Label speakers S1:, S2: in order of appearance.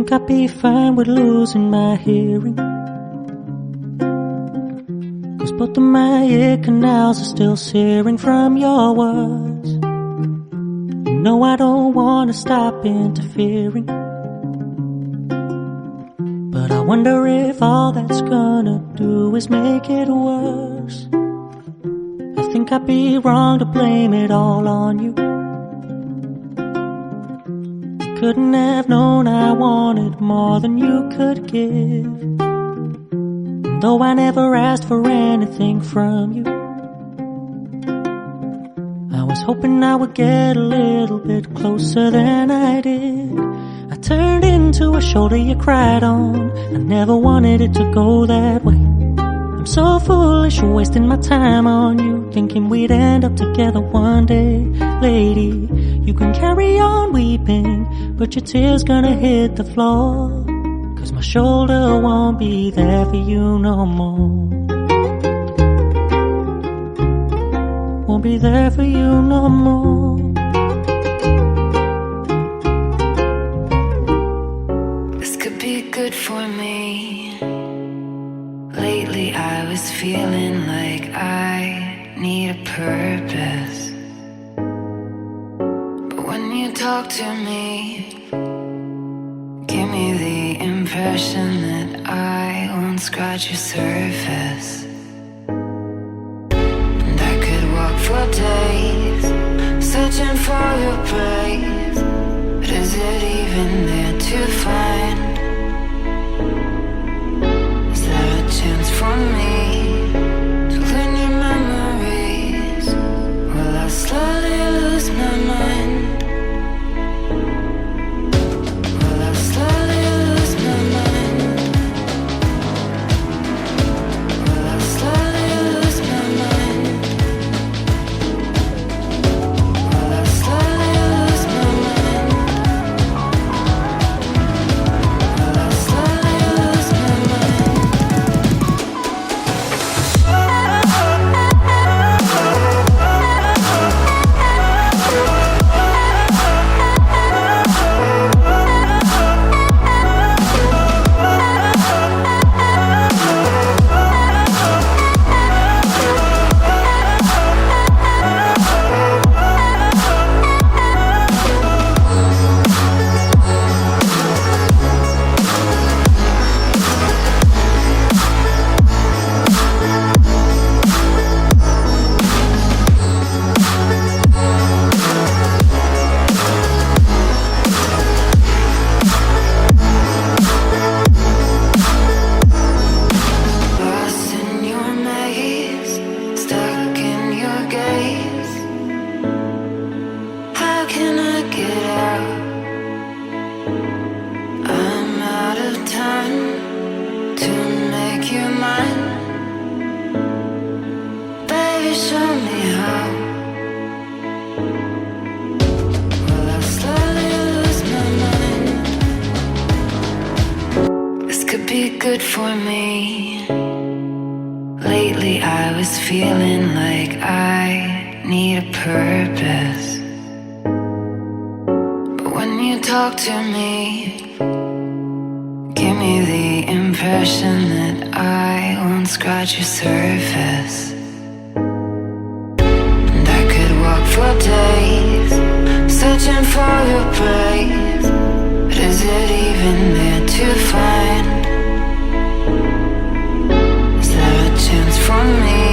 S1: think I'd be fine with losing my hearing, 'cause both of my ear canals are still searing from your words. You know I don't wanna stop interfering, but I wonder if all that's gonna do is make it worse. I think I'd be wrong to blame it all on you. You couldn't have known I wanted more than you could give, and though I never asked for anything from you, I was hoping I would get a little bit closer than I did. I turned into a shoulder you cried on. I never wanted it to go that way. I'm so foolish for wasting my time on you, thinking we'd end up together one day. Lady, you can carry on weeping, but your tears gonna hit the floor, 'cause my shoulder won't be there for you no more. Won't be there for you no more.
S2: This could be good for me. Lately I was feeling like I need a purpose, but when you talk to me, give me the impression that I won't scratch your surface. For days, searching for your praise, but is it even there to find? Is there a chance for me to clean your memories? Will I slowly lose my mind? Will I slowly lose my mind? Will I slowly lose my mind? Good for me. Lately I was feeling like I need a purpose, but when you talk to me, give me the impression that I won't scratch your surface. And I could walk for days, searching for your praise, but is it even there to find? Chance for me